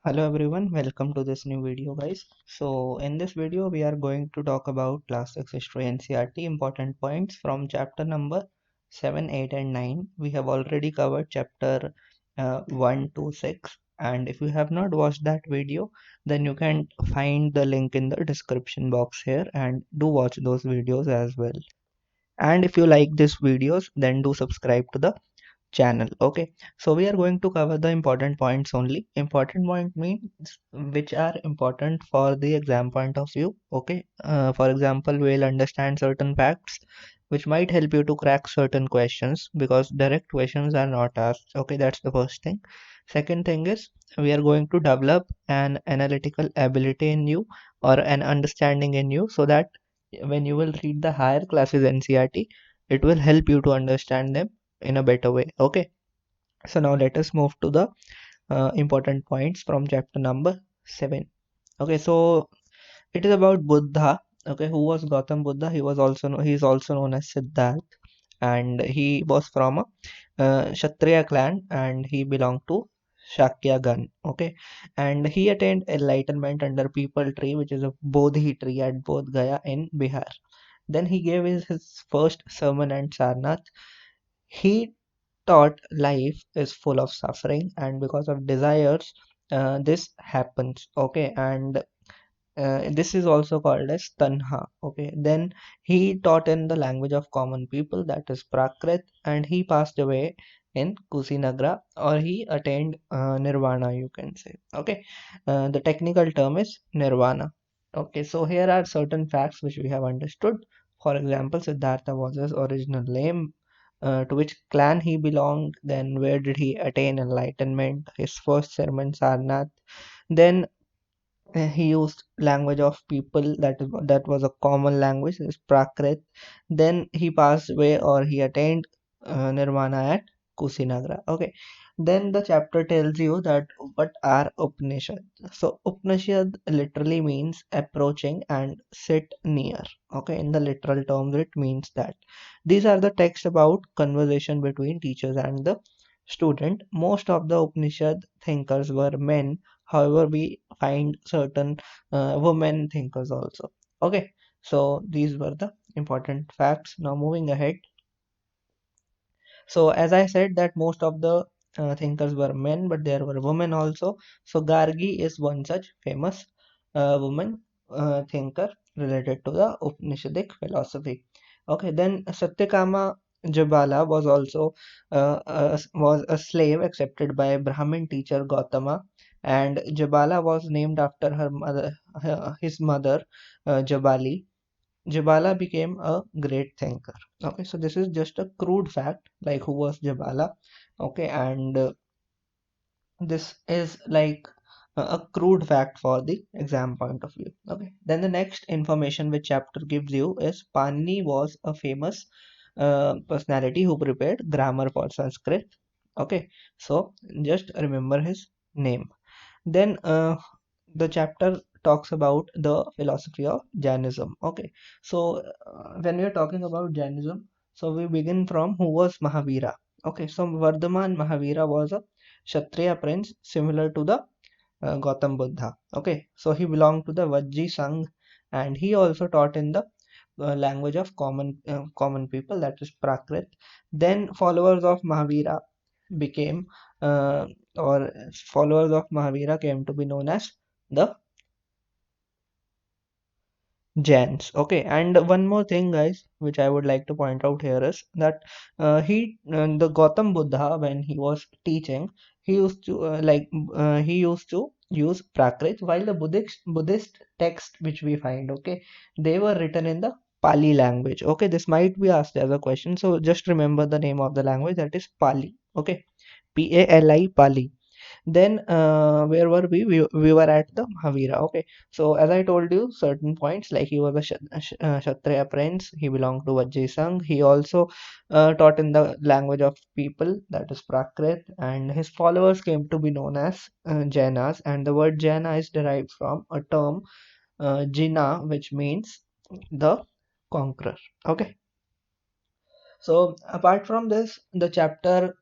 Hello everyone, welcome to this new video guys. So in this video we are going to talk about class 6 history NCERT important points from chapter number 7, 8 and 9. We have already covered chapter 1 to 6, and if you have not watched that video then you can find the link in the description box here and do watch those videos as well. And if you like these videos then do subscribe to the channel. Okay, so we are going to cover the important points only. Important point means which are important for the exam point of view. Okay, for example, we'll understand certain facts which might help you to crack certain questions because direct questions are not asked. Okay, that's the first thing. Second thing is we are going to develop an analytical ability in you or an understanding in you so that when you will read the higher classes NCRT, it will help you to understand them in a better way. Okay, so now let us move to the important points from chapter number 7. Okay, so it is about Buddha. Okay, who was Gautam Buddha? He is also known as Siddharth, and he was from a Kshatriya clan and he belonged to Shakya Gan. Okay, and he attained enlightenment under People Tree, which is a Bodhi tree at Bodh Gaya in Bihar. Then he gave his first sermon at Sarnath. He taught life is full of suffering, and because of desires this happens. Okay, and this is also called as tanha. Okay, then he taught in the language of common people, that is Prakrit, and he passed away in Kusinagra, or he attained nirvana, you can say. Okay, the technical term is nirvana. Okay, so here are certain facts which we have understood. For example, Siddhartha was his original name, to which clan he belonged, then where did he attain enlightenment, his first sermon Sarnath, then he used language of people, that was a common language, is Prakrit. Then he passed away or he attained nirvana at Kusinagra. Okay, then the chapter tells you that what are Upanishad. So Upanishad literally means approaching and sit near. Okay, in the literal terms it means that these are the texts about conversation between teachers and the student. Most of the Upanishad thinkers were men. However, we find certain women thinkers also. Okay, so these were the important facts. Now moving ahead. So as I said that most of the thinkers were men, but there were women also. So Gargi is one such famous woman thinker related to the Upanishadic philosophy. Okay, then Satyakama Jabala was also was a slave accepted by Brahmin teacher Gautama, and Jabala was named after her mother, his mother, Jabali. Jabala became a great thinker. Okay, so this is just a crude fact, like who was Jabala. Okay, and this is like a crude fact for the exam point of view. Okay, then the next information which chapter gives you is Panini was a famous personality who prepared grammar for Sanskrit. Okay, so just remember his name. Then the chapter talks about the philosophy of Jainism. Okay, so when we are talking about Jainism, so we begin from who was Mahavira. Okay, so Vardhaman Mahavira was a Kshatriya prince similar to the Gautam Buddha. Okay, so he belonged to the Vajji Sangh, and he also taught in the language of common people, that is Prakrit. Then followers of Mahavira became or followers of Mahavira came to be known as the Jains. Okay, and one more thing, guys, which I would like to point out here is that the Gautam Buddha, when he was teaching, he used to he used to use Prakrit, while the Buddhist text which we find, okay, they were written in the Pali language. Okay, this might be asked as a question, so just remember the name of the language, that is Pali. Okay, Pali, Pali. Then where were we? We were at the Mahavira. Okay, so as I told you, certain points, like he was a Kshatriya prince, he belonged to Vajji Sangh. He also taught in the language of people, that is Prakrit, and his followers came to be known as Jainas. And the word Jaina is derived from a term Jina, which means the conqueror. Okay, so apart from this, the chapter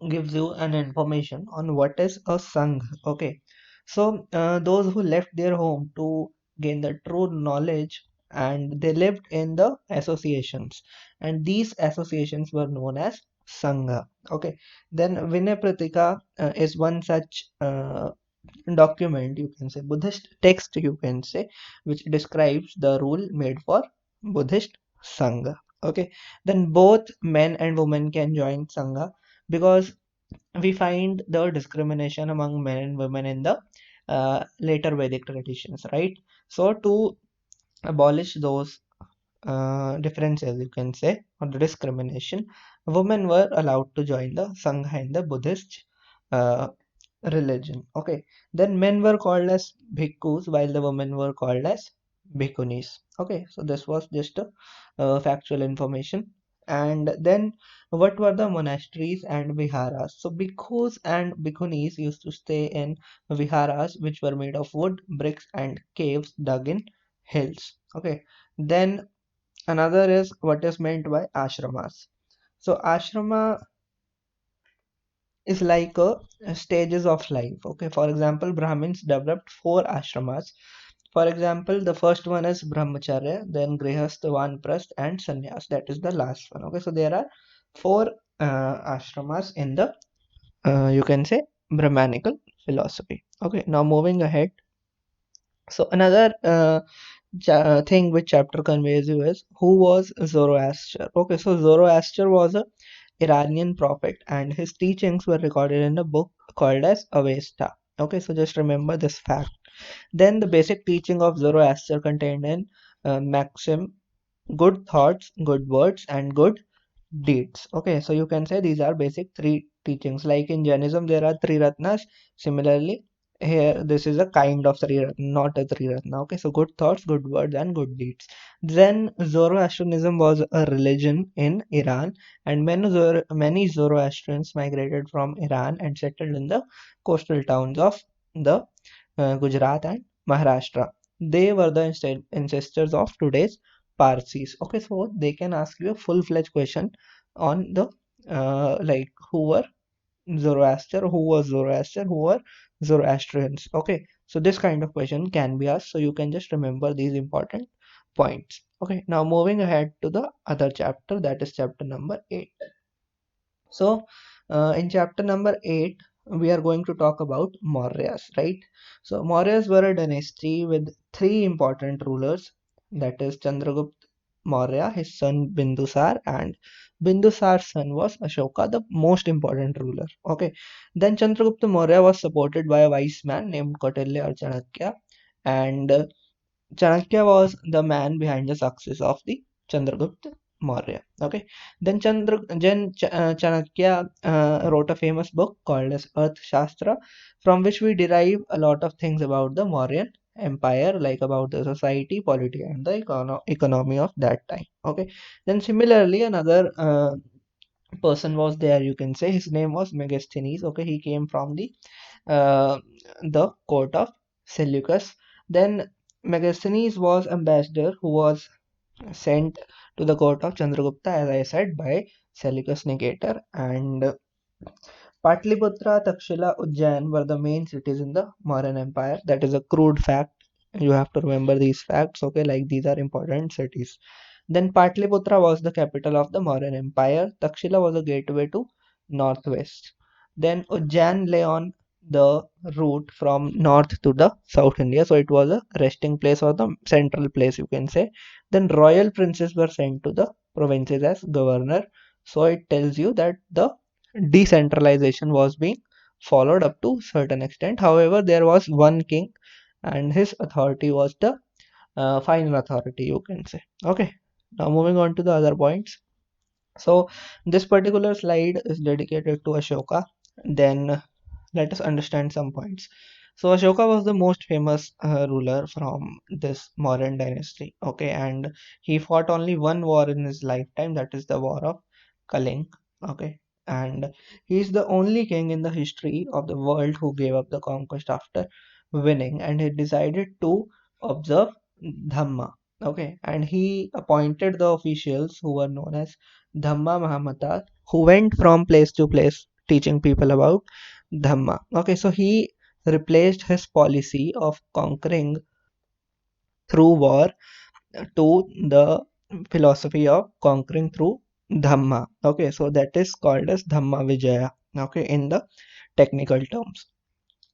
gives you an information on what is a Sangh. Okay, So those who left their home to gain the true knowledge, and they lived in the associations, and these associations were known as Sangha. Okay, then Vinay Pratika is one such document, you can say, Buddhist text, you can say, which describes the rule made for Buddhist Sangha. Okay, then both men and women can join Sangha, because we find the discrimination among men and women in the later Vedic traditions, right? So to abolish those differences, you can say, or the discrimination, women were allowed to join the Sangha in the Buddhist uh, religion. Okay, then men were called as bhikkhus while the women were called as bhikkhunis. Okay, so this was just a factual information. And then what were the monasteries and viharas? So bhikkhus and bhikkhunis used to stay in viharas, which were made of wood, bricks, and caves dug in hills. Okay, then another is what is meant by ashramas. So ashrama is like stages of life. Okay, for example, Brahmins developed four ashramas. For example, the first one is brahmacharya, then grihastha, vanprasth, and sannyas. That is the last one. Okay, so there are four ashramas in the you can say Brahmanical philosophy. Okay, now moving ahead. So another thing which chapter conveys you is who was Zoroaster. Okay, so Zoroaster was a Iranian prophet, and his teachings were recorded in a book called as Avesta. Okay, so just remember this fact. Then the basic teaching of Zoroaster contained in maxim, good thoughts, good words, and good deeds. Okay, so you can say these are basic three teachings. Like in Jainism, there are three ratnas. Similarly, here this is a kind of three ratna, not a three ratna. Okay, so good thoughts, good words, and good deeds. Then Zoroastrianism was a religion in Iran, and many Zoroastrians migrated from Iran and settled in the coastal towns of the Gujarat and Maharashtra. They were the ancestors of today's Parsis. Okay, so they can ask you a full-fledged question on the like who were Zoroaster, who was Zoroaster, who were Zoroastrians. Okay, so this kind of question can be asked, so you can just remember these important points. Okay, now moving ahead to the other chapter, that is chapter number 8. So, in chapter number 8, we are going to talk about Mauryas, right? So, Mauryas were a dynasty with three important rulers, that is Chandragupta Maurya, his son Bindusar, and Bindusar's son was Ashoka, the most important ruler. Okay, then Chandragupta Maurya was supported by a wise man named Kautilya or Chanakya, and Chanakya was the man behind the success of the Chandragupta Maurya. Okay, then Chanakya wrote a famous book called as Earth Shastra, from which we derive a lot of things about the Mauryan Empire, like about the society, polity, and the economy of that time. Okay, then similarly, another person was there. You can say his name was Megasthenes. Okay, he came from uh, the court of Seleucus. Then Megasthenes was ambassador who was sent to the court of Chandragupta, as I said, by Seleucus Nicator. And Patliputra, Takshila, Ujjain were the main cities in the Mauryan Empire. That is a crude fact. You have to remember these facts, okay? Like these are important cities. Then Patliputra was the capital of the Mauryan Empire. Takshila was a gateway to northwest. Then Ujjain lay on the route from north to the South India. So it was a resting place or the central place, you can say. Then royal princes were sent to the provinces as governor. So it tells you that the decentralization was being followed up to certain extent. However, there was one king, and his authority was the final authority, you can say. Okay, now moving on to the other points. So this particular slide is dedicated to Ashoka. Then let us understand some points. So Ashoka was the most famous ruler from this Mauryan dynasty. Okay, and he fought only one war in his lifetime, that is the War of Kaling. Okay, and he is the only king in the history of the world who gave up the conquest after winning, and he decided to observe Dhamma. Okay, and he appointed the officials who were known as Dhamma Mahamata, who went from place to place teaching people about Dhamma. Okay, so he replaced his policy of conquering through war to the philosophy of conquering through Dhamma. Okay, so that is called as Dhamma Vijaya. Okay, in the technical terms.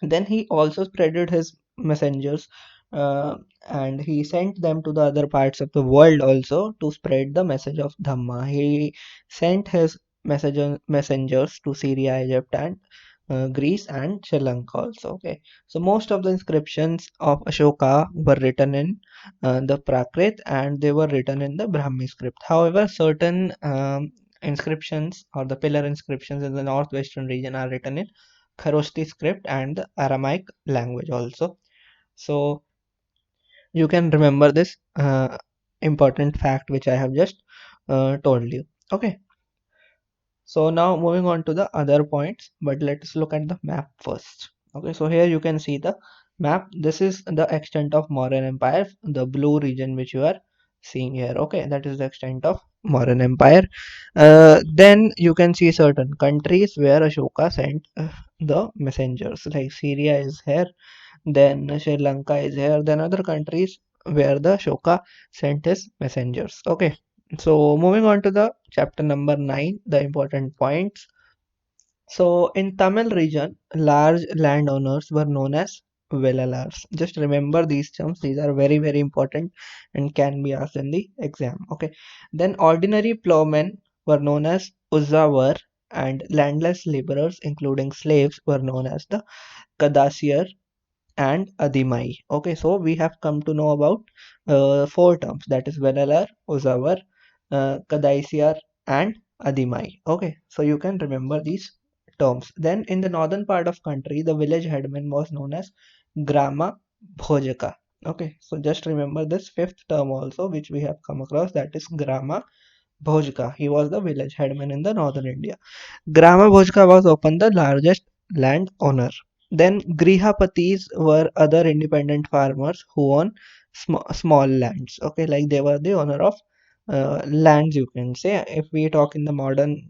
Then he also spreaded his messengers, uh, and he sent them to the other parts of the world also to spread the message of Dhamma. He sent his messengers to Syria, Egypt, and Greece and Sri Lanka also. Okay, so most of the inscriptions of Ashoka were written in the Prakrit, and they were written in the Brahmi script. However, certain inscriptions or the pillar inscriptions in the northwestern region are written in Kharoshthi script and the Aramaic language also. So you can remember this important fact which I have just told you. Okay, so now moving on to the other points, but let's look at the map first. Okay, so here you can see the map. This is the extent of Mauryan Empire, the blue region which you are seeing here. Okay, that is the extent of Mauryan Empire. Then you can see certain countries where Ashoka sent the messengers, like Syria is here, then Sri Lanka is here, then other countries where the Ashoka sent his messengers. Okay, so moving on to the chapter number 9, the important points. So in Tamil region, large landowners were known as Vellalars. Just remember these terms, these are very very important and can be asked in the exam. Okay, then ordinary plowmen were known as Uzzavar, and landless laborers including slaves were known as the Kadasir and Adimai. Okay, so we have come to know about four terms, that is Venelar, Uzavar, Kadaisiar, and Adimai. Okay, so you can remember these terms. Then in the northern part of country, the village headman was known as Grama Bhojaka. Okay, so just remember this fifth term also, which we have come across, that is Grama Bhojaka. He was the village headman in the northern India. Grama Bhojka was often the largest landowner. Then Grihapatis were other independent farmers who own small lands. Okay, like they were the owner of lands, you can say. If we talk in the modern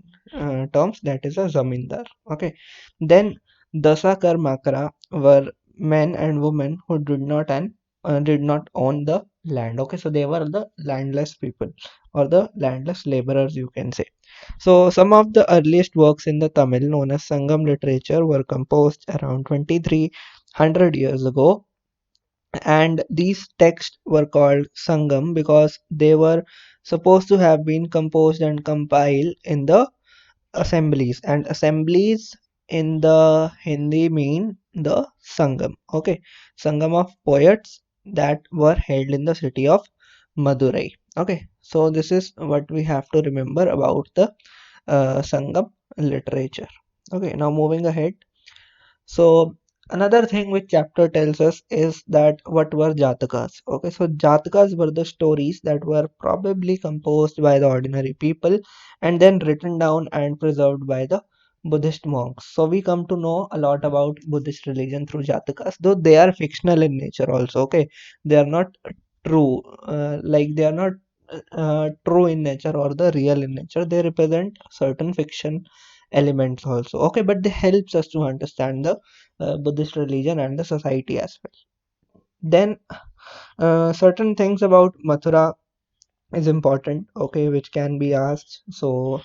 terms, that is a zamindar. Okay, then Dasa Karmakara were men and women who did not own the land. Okay, so they were the landless people or the landless laborers, you can say. So some of the earliest works in the Tamil known as Sangam Literature were composed around 2300 years ago, and these texts were called Sangam because they were supposed to have been composed and compiled in the assemblies, and assemblies in the Hindi mean the Sangam. Okay, Sangam of poets that were held in the city of Madurai. Okay, so this is what we have to remember about the Sangam literature. Okay, now moving ahead. So another thing which chapter tells us is that what were Jatakas? Okay, so Jatakas were the stories that were probably composed by the ordinary people and then written down and preserved by the Buddhist monks. So we come to know a lot about Buddhist religion through Jatakas, though they are fictional in nature also. Okay, they are not true, like they are not true in nature or the real in nature. They represent certain fiction elements also. Okay, but they helps us to understand the Buddhist religion and the society as well. Then certain things about Mathura is important, okay, which can be asked. So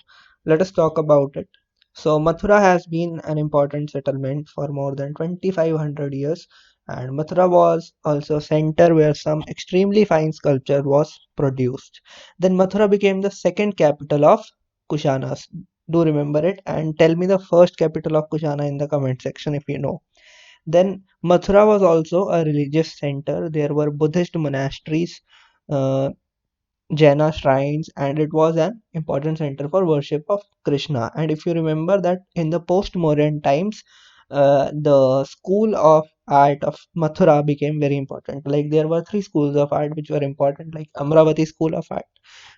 let us talk about it. So Mathura has been an important settlement for more than 2500 years, and Mathura was also a center where some extremely fine sculpture was produced. Then Mathura became the second capital of Kushanas. Do remember it and tell me the first capital of Kushana in the comment section if you know. Then Mathura was also a religious center. There were Buddhist monasteries, uh, Jaina shrines, and it was an important center for worship of Krishna. And if you remember that in the post-Mauryan times, the school of art of Mathura became very important. Like there were three schools of art which were important, like Amravati School of Art,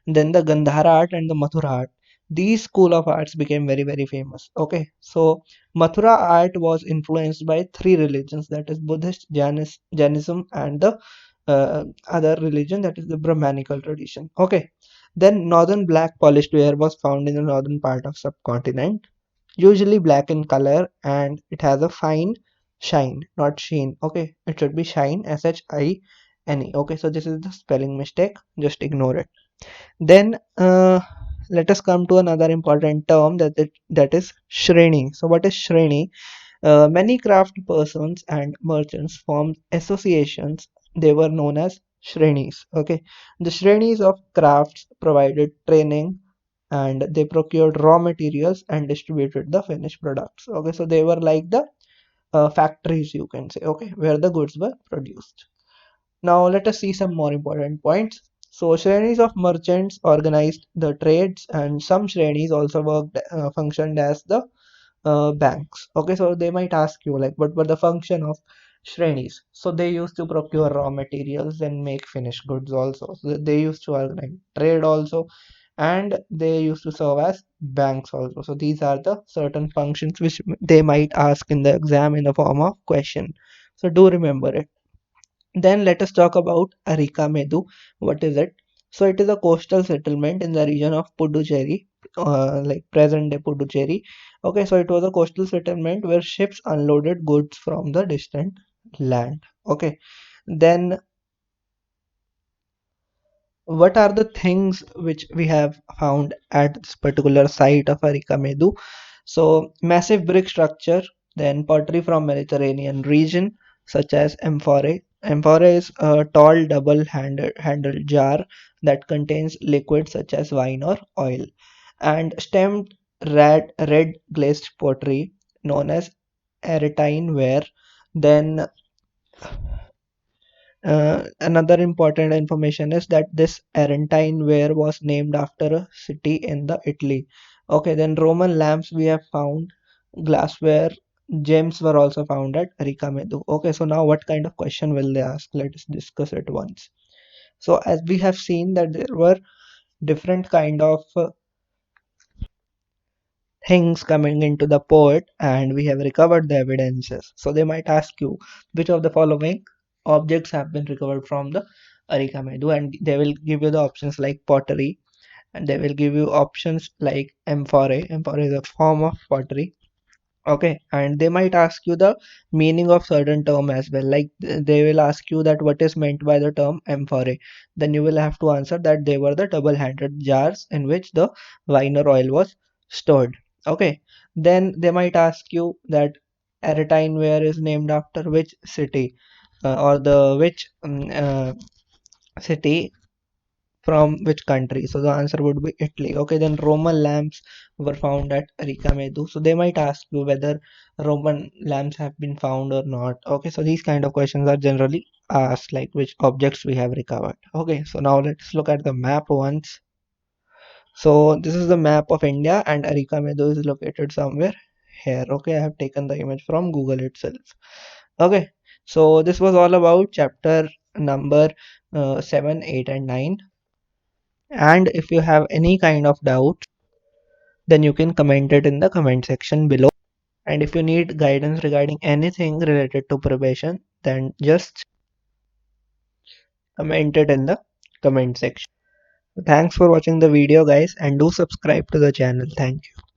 then the Gandhara art and the Mathura art. These school of arts became very very famous. Okay, so Mathura art was influenced by three religions, that is Buddhist, Jainism, and the other religion, that is the Brahmanical tradition. Okay, then northern black polished ware was found in the northern part of subcontinent, usually black in color, and it has a fine Shine, not Sheen. Okay, it should be Shine, Shine. Okay, so this is the spelling mistake. Just ignore it. Then let us come to another important term that is Shreni. So what is Shreni? Many craft persons and merchants formed associations. They were known as Shrenis. Okay, the Shrenis of crafts provided training and they procured raw materials and distributed the finished products. Okay, so they were like the factories, you can say, okay, where the goods were produced. Now let us see some more important points. So Shrenis of merchants organized the trades, and some Shrenis also functioned as the banks. Okay, so they might ask you like, what were the function of Shrenis? So they used to procure raw materials and make finished goods also. So they used to organize trade also, and they used to serve as banks also. So these are the certain functions which they might ask in the exam in the form of question. So do remember it. Then let us talk about Arika Medu. What is it? So it is a coastal settlement in the region of Puducherry, like present day Puducherry. Okay, so it was a coastal settlement where ships unloaded goods from the distant land. Okay, then what are the things which we have found at this particular site of Arikamedu? So massive brick structure, then pottery from Mediterranean region such as amphora. Amphora is a tall double handled jar that contains liquid such as wine or oil, and stamped red glazed pottery known as Aretine ware. Then another important information is that this Arentine ware was named after a city in the Italy. Okay, then Roman lamps we have found, glassware, gems were also found at Rikamedu. Okay, so now what kind of question will they ask? Let us discuss it once. So as we have seen that there were different kind of things coming into the port and we have recovered the evidences. So they might ask you which of the following objects have been recovered from the Arikamedu, and they will give you the options like pottery, and they will give you options like amphora. Amphora is a form of pottery. Okay, and they might ask you the meaning of certain term as well. Like they will ask you that what is meant by the term amphora. Then you will have to answer that they were the double-handed jars in which the wine or oil was stored. Okay, then they might ask you that Aretine ware is named after which city, or the which city from which country? So the answer would be Italy. Okay, then Roman lamps were found at Rikamedu. So they might ask you whether Roman lamps have been found or not. Okay, so these kind of questions are generally asked, like which objects we have recovered. Okay, so now let's look at the map once. So this is the map of India, and Arikamedu is located somewhere here. Okay, I have taken the image from Google itself. Okay, so this was all about chapter number 7, 8, and 9. And if you have any kind of doubt, then you can comment it in the comment section below. And if you need guidance regarding anything related to probation, then just comment it in the comment section. Thanks for watching the video, guys, and do subscribe to the channel. Thank you.